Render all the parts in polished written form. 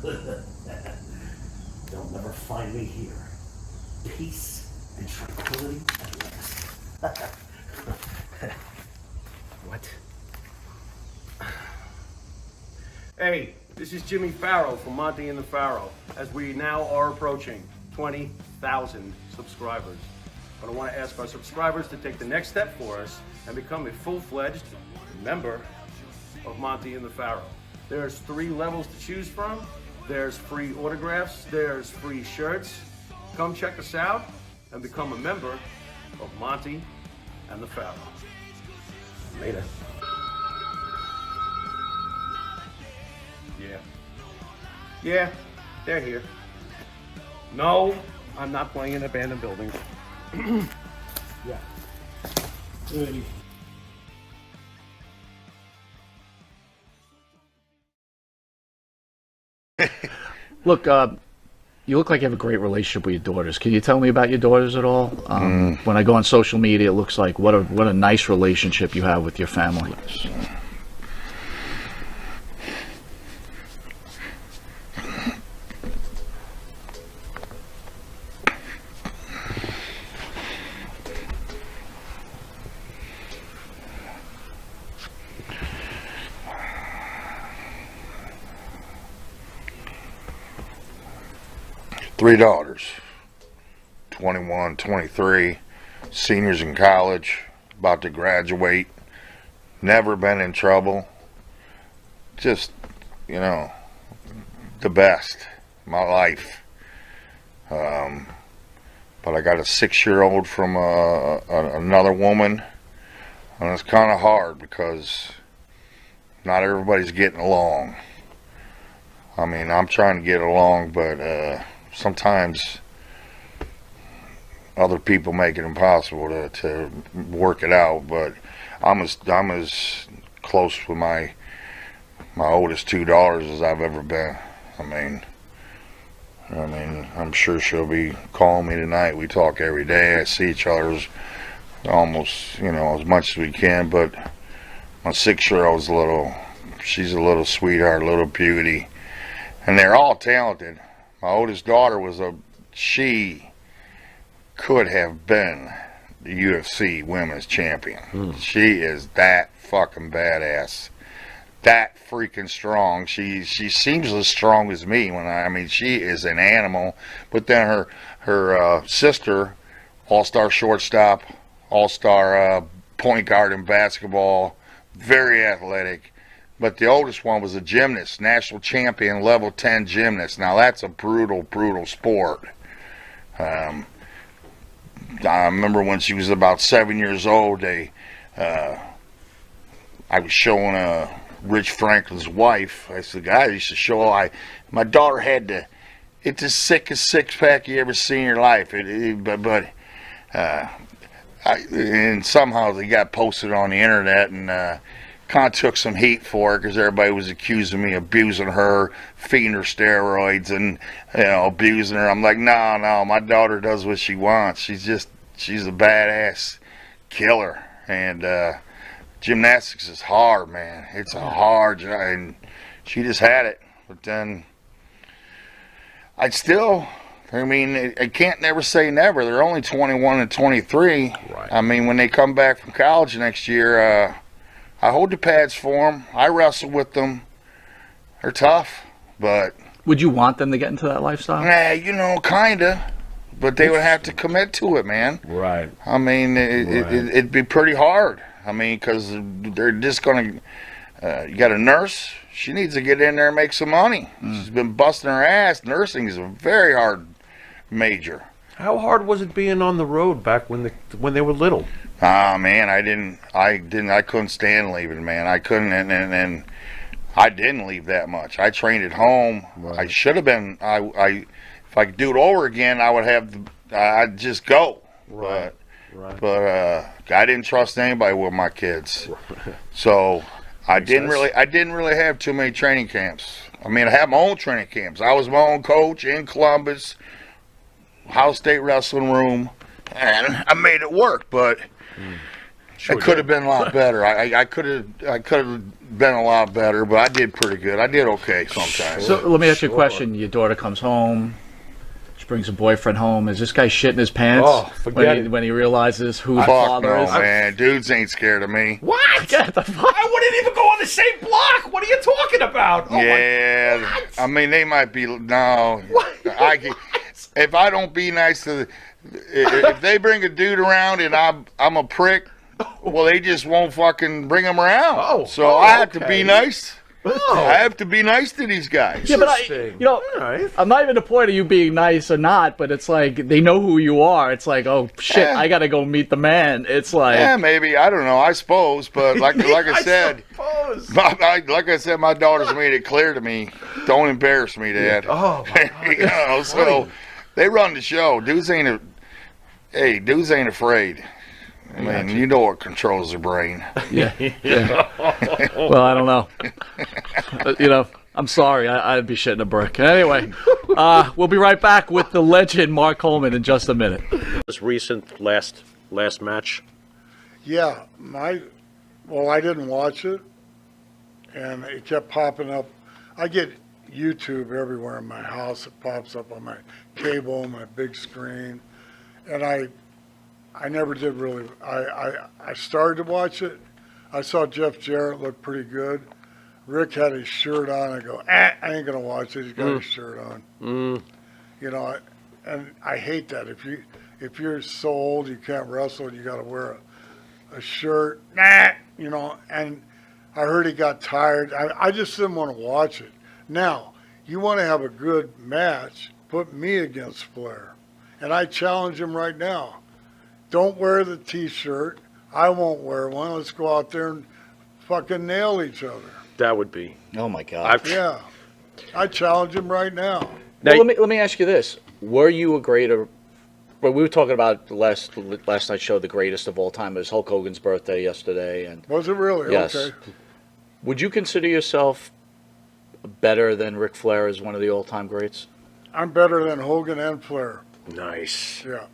They'll never find me here. Peace and tranquility at last. What? Hey, this is Jimmy Farrow from Monty and the Farrow, as we now are approaching 20,000 subscribers. But I want to ask our subscribers to take the next step for us and become a full-fledged member of Monty and the Farrow. There's 3 levels to choose from. There's free autographs, there's free shirts. Come check us out and become a member of Monty and the Farrow. Later. Yeah, they're here. No, I'm not playing in abandoned buildings. Yeah. Hey. Look, you look like you have a great relationship with your daughters. Can you tell me about your daughters at all? When I go on social media, it looks like what a nice relationship you have with your family. Three daughters, 21, 23, seniors in college, about to graduate, never been in trouble, just, you know, the best, my life. But I got a 6-year-old from another woman, and it's kind of hard because not everybody's getting along. I mean, I'm trying to get along, but sometimes other people make it impossible to work it out. But I'm as close with my oldest 2 daughters as I've ever been. I mean, I'm sure she'll be calling me tonight. We talk every day. I see each other almost, you know, as much as we can. But my 6-year-old's she's a little sweetheart, a little beauty, and they're all talented. My oldest daughter she could have been the UFC women's champion. She is that fucking badass. That freaking strong. She seems as strong as me I mean, she is an animal. But then her sister, all-star shortstop, all-star point guard in basketball, very athletic. But the oldest one was a gymnast, national champion, level 10 gymnast. Now that's a brutal, brutal sport. I remember when she was about 7 years old, I was showing Rich Franklin's wife. I said, "Guys, used to show my daughter had it's the sickest six-pack you ever seen in your life." And somehow they got posted on the internet, and kind of took some heat for it because everybody was accusing me of abusing her, feeding her steroids, and, you know, abusing her. I'm like, no, my daughter does what she wants. She's a badass killer. And gymnastics is hard, man. It's a hard job, and she just had it. But then I can't never say never. They're only 21 and 23. Right. I mean, when they come back from college next year, I hold the pads for them. I wrestle with them. They're tough, but... Would you want them to get into that lifestyle? Nah, you know, kinda. But they would have to commit to it, man. Right. I mean, it'd be pretty hard. I mean, because they're just going to... you got a nurse. She needs to get in there and make some money. She's been busting her ass. Nursing is a very hard major. How hard was it being on the road back when they were little? Ah, man, I couldn't stand leaving, man. I couldn't, and I didn't leave that much. I trained at home. Right. I should have been. If I could do it over again, I'd just go. Right. But I didn't trust anybody with my kids, so I didn't really have too many training camps. I mean, I had my own training camps. I was my own coach in Columbus, Ohio State Wrestling Room, and I made it work. But Sure could have been a lot better. I could have been a lot better, but I did pretty good. I did okay sometimes. So let me ask you a question. Your daughter comes home. She brings a boyfriend home. Is this guy shitting his pants when he realizes who the Fuck father no, is? man. Dudes ain't scared of me. What? Get the fuck? I wouldn't even go on the same block. What are you talking about? Oh Yeah, I mean they might be no. If I don't be nice to, if they bring a dude around and I'm a prick, well they just won't fucking bring him around. So I have to be nice. I have to be nice to these guys. Yeah, but I'm not even the point of you being nice or not, but it's like they know who you are. It's like, oh shit, I gotta go meet the man. It's like, yeah, maybe, I don't know. I suppose, but like I said, like I said, my daughter's made it clear to me, don't embarrass me, Dad. Oh, my God. You know, so they run the show. Dudes ain't afraid. I mean, you know what controls their brain. yeah. Well, I don't know. You know, I'm sorry. I'd be shitting a brick. Anyway, we'll be right back with the legend Mark Coleman in just a minute. This recent last match. Yeah, I didn't watch it, and it kept popping up. I get YouTube everywhere in my house. It pops up on my cable, my big screen, and I never did really. I started to watch it. I saw Jeff Jarrett look pretty good. Rick had his shirt on. I go, I ain't gonna watch it. He's got his shirt on. You know, and I hate that. If you're so old you can't wrestle, you got to wear a shirt. You know. And I heard he got tired. I just didn't want to watch it. Now, you want to have a good match? Put me against Flair, and I challenge him right now. Don't wear the T-shirt. I won't wear one. Let's go out there and fucking nail each other. That would be. Oh my God. Yeah, I challenge him right now. Well, let me ask you this: were you a greater? Well, we were talking about last night's show, the greatest of all time. It was Hulk Hogan's birthday yesterday, and Was it really? yes. Okay. Would you consider yourself better than Ric Flair as one of the all-time greats? I'm better than Hogan and Flair. Nice. Yeah.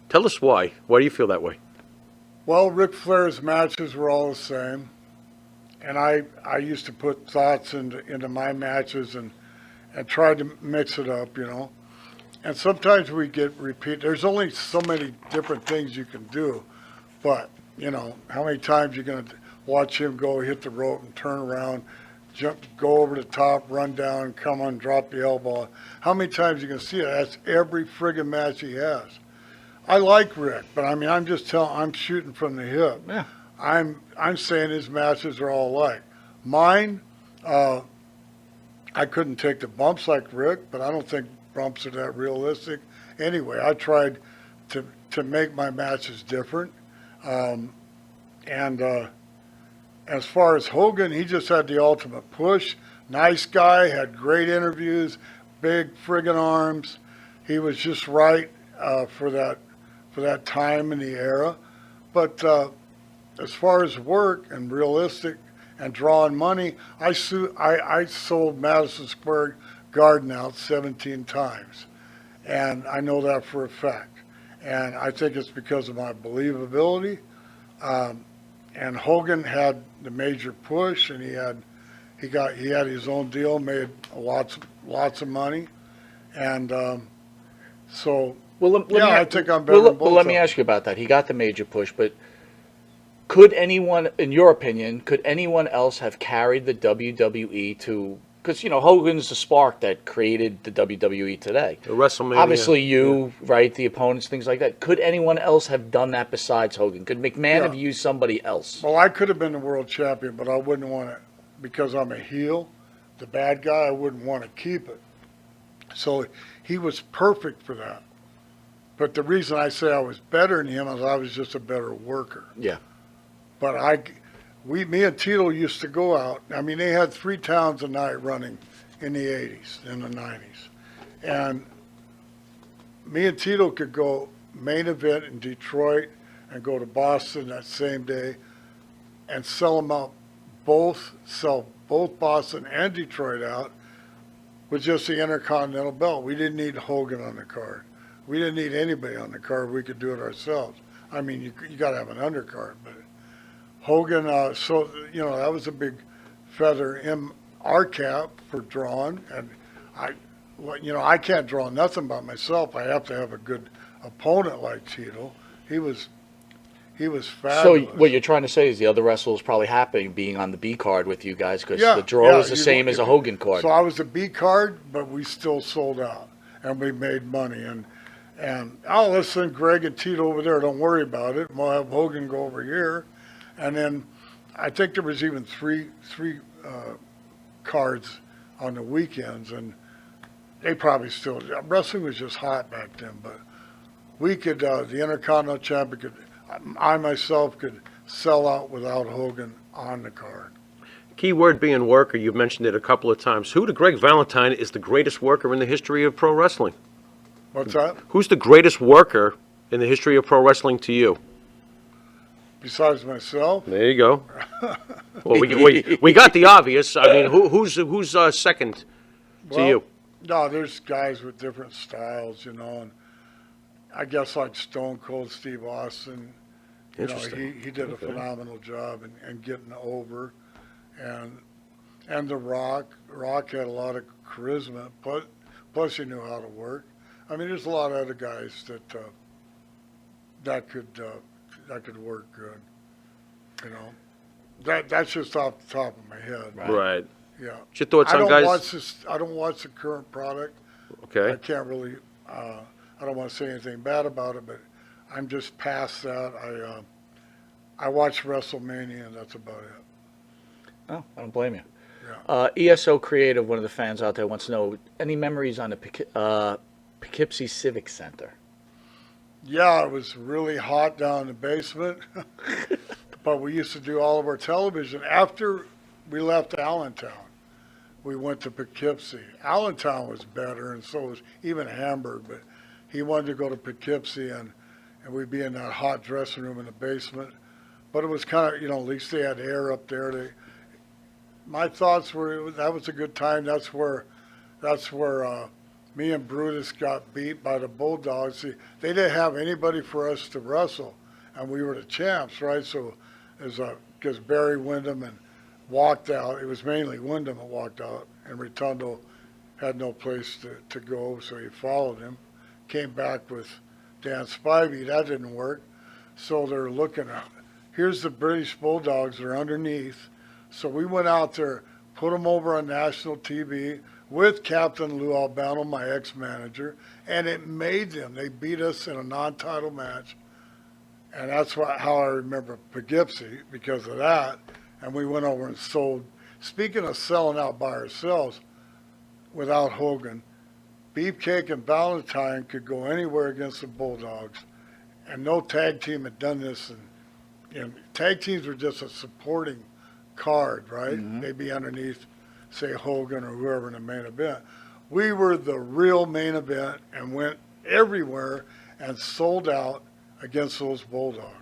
Tell us why. Why do you feel that way? Well, Ric Flair's matches were all the same, and I used to put thoughts into my matches and try to mix it up, you know. And sometimes we get repeat. There's only so many different things you can do, but you know how many times you're gonna watch him go hit the rope and turn around, jump, go over the top, run down, come on, drop the elbow. How many times you can see it? That's every friggin' match he has. I like Rick, but I mean, I'm shooting from the hip. Yeah. I'm saying his matches are all alike. Mine, I couldn't take the bumps like Rick, but I don't think bumps are that realistic. Anyway, I tried to make my matches different. And as far as Hogan, he just had the ultimate push. Nice guy, had great interviews, big friggin' arms. He was just right for that time in the era. But as far as work and realistic and drawing money, I sold Madison Square Garden out 17 times. And I know that for a fact. And I think it's because of my believability. And Hogan had the major push, and he had his own deal, made lots of money. And so I think I'm better than both. Well, let me ask you about that. He got the major push, but could anyone, in your opinion, could anyone else have carried the WWE to? Because you know Hogan's the spark that created the WWE today. The WrestleMania. Obviously, right? The opponents, things like that. Could anyone else have done that besides Hogan? Could McMahon have used somebody else? Well, I could have been the world champion, but I wouldn't want to, because I'm a heel, the bad guy. I wouldn't want to keep it. So he was perfect for that. But the reason I say I was better than him is I was just a better worker. Yeah. But me and Tito used to go out. I mean, they had 3 towns a night running in the 80s, in the 90s. And me and Tito could go main event in Detroit and go to Boston that same day and sell them out, sell both Boston and Detroit out with just the Intercontinental belt. We didn't need Hogan on the card. We didn't need anybody on the card. We could do it ourselves. I mean, you got to have an undercard, but Hogan, so, you know, that was a big feather in our cap for drawing. And well, you know, I can't draw nothing by myself. I have to have a good opponent like Tito. He was So fabulous. what you're trying to say is the other wrestlers probably happy being on the B card with you guys because Yeah, the draw yeah, was the same as a Hogan card. So I was a B card, but we still sold out, and we made money. And oh, let's send Greg and Tito over there. Don't worry about it. We'll have Hogan go over here, and then I think there was even three cards on the weekends, and they probably still. Wrestling was just hot back then, but we could. The Intercontinental Champion could. I myself could sell out without Hogan on the card. Key word being worker. You've mentioned it a couple of times. Who to Greg Valentine is the greatest worker in the history of pro wrestling? What's that? Who's the greatest worker in the history of pro wrestling to you? Besides myself? There you go. Well, we got the obvious. I mean, who's second to you? No, there's guys with different styles, you know, and I guess like Stone Cold Steve Austin, you know, Interesting. he did a Okay. phenomenal job in getting over, and The Rock had a lot of charisma, plus he knew how to work. I mean, there's a lot of other guys that could work good, you know. That's just off the top of my head. Right. Yeah. What's your thoughts on guys? I don't watch the current product. Okay. I can't really. I don't want to say anything bad about it, but I'm just past that. I watch WrestleMania, and that's about it. Oh, I don't blame you. Yeah. ESO Creative, one of the fans out there, wants to know any memories on the Poughkeepsie Civic Center. Yeah, it was really hot down in the basement, but we used to do all of our television after we left Allentown. We went to Poughkeepsie. Allentown was better, and so was even Hamburg, but he wanted to go to Poughkeepsie, and we'd be in that hot dressing room in the basement. But it was kind of, you know, at least they had air up there. My thoughts were that was a good time. That's where me and Brutus got beat by the Bulldogs. See, they didn't have anybody for us to wrestle, and we were the champs, right? So because Barry Windham and walked out. It was mainly Windham that walked out, and Rotundo had no place to go, so he followed him. Came back with Dan Spivey. That didn't work. So they're looking at, here's the British Bulldogs. They're underneath. So we went out there, put them over on national TV with Captain Lou Albano, my ex-manager, and it made them. They beat us in a non-title match, and that's how I remember Poughkeepsie because of that. And we went over and sold. Speaking of selling out by ourselves, without Hogan, Beefcake and Valentine could go anywhere against the Bulldogs, and no tag team had done this. And tag teams were just a supporting card, right? Mm-hmm. They'd be underneath, say, Hogan or whoever in the main event. We were the real main event and went everywhere and sold out against those Bulldogs.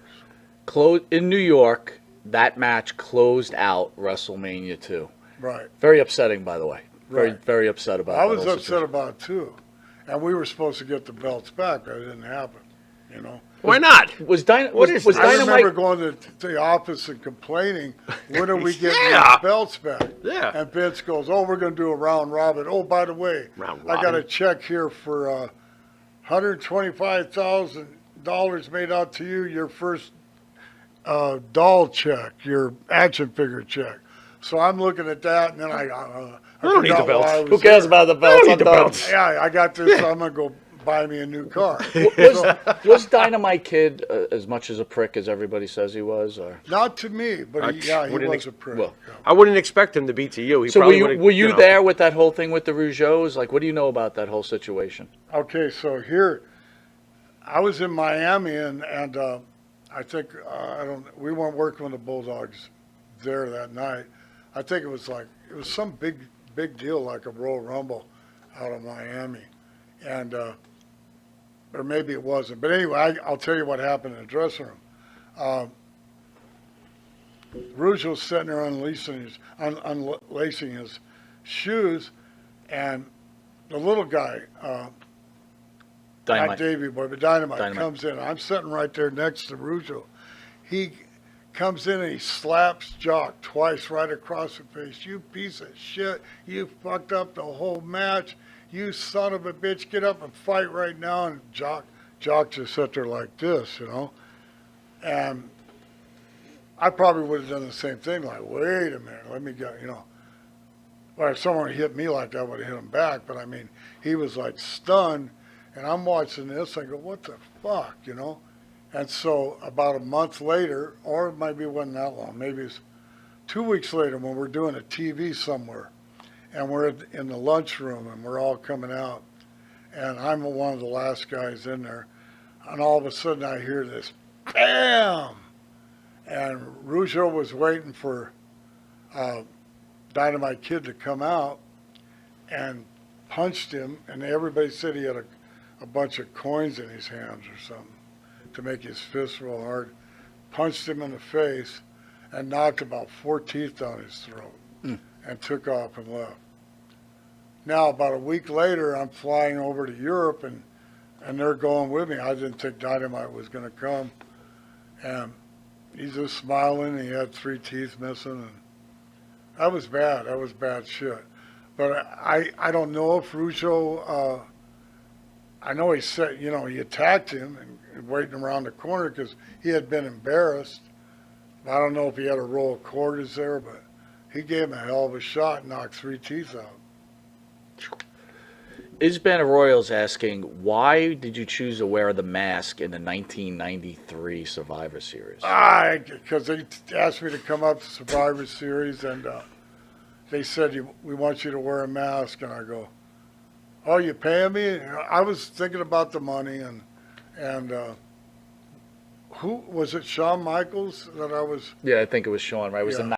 In New York, that match closed out WrestleMania 2. Right. Very upsetting, by the way. Very, Right. very upset about it. I was upset about it too. And we were supposed to get the belts back, but it didn't happen, you know. Why not? Was I remember Dynamite... going to the office and complaining, when are we getting Yeah. these belts back? Yeah. And Vince goes, oh, we're going to do a round robin. Oh, by the way, Round I got a robin? check here for $125,000 made out to you, your first doll check, your action figure check. So I'm looking at that, and then I don't need the forgot belts. why I was Who cares there. about the belts? need I'm the done. belts. Yeah, I got this, so I'm going to go buy me a new car. Was Dynamite Kid as much as a prick as everybody says he was? Or? Not to me, but he wouldn't was a prick. well, yeah. I wouldn't expect him to be to you. He So probably would've, were you know. there with that whole thing with the Rougeaus? Like, what do you know about that whole situation? Okay, so here, I was in Miami, and I think we weren't working with the Bulldogs there that night. I think it was some big deal, like a Royal Rumble out of Miami, and or maybe it wasn't. But anyway, I'll tell you what happened in the dressing room. Rouge was sitting there unlacing his shoes, and the little guy, not Dynamite. Davey Boy, but Dynamite Dynamite. comes in. I'm sitting right there next to Rougeau. He comes in and he slaps Jock twice right across the face. You piece of shit. You fucked up the whole match. You son of a bitch. Get up and fight right now. And Jock just sat there like this, you know. And I probably would have done the same thing. Like, wait a minute. Let me go, you know. Well, if someone hit me like that, I would have hit him back. But, I mean, he was like stunned. And I'm watching this. I go, what the fuck, you know. And so about a month later, or maybe it wasn't that long, maybe it's 2 weeks later when we're doing a TV somewhere and we're in the lunchroom and we're all coming out and I'm one of the last guys in there and all of a sudden I hear this BAM! And Rougeau was waiting for Dynamite Kid to come out and punched him and everybody said he had a bunch of coins in his hands or something to make his fist real hard, punched him in the face, and knocked about 4 teeth down his throat, and took off and left. Now, about a week later, I'm flying over to Europe, and they're going with me. I didn't think Dynamite was going to come, and he's just smiling, and he had 3 teeth missing, and that was bad. That was bad shit. But I don't know if Rougeau, I know he said, you know, he attacked him and waiting around the corner because he had been embarrassed. I don't know if he had a roll of quarters there, but he gave him a hell of a shot and knocked 3 teeth out. Isban Royals asking, why did you choose to wear the mask in the 1993 Survivor Series? Because they asked me to come up to Survivor Series and they said, we want you to wear a mask. And I go, oh, you paying me? I was thinking about the money and who was it? Shawn Michaels that I was. Yeah, I think it was Shawn, right? It was Yeah. the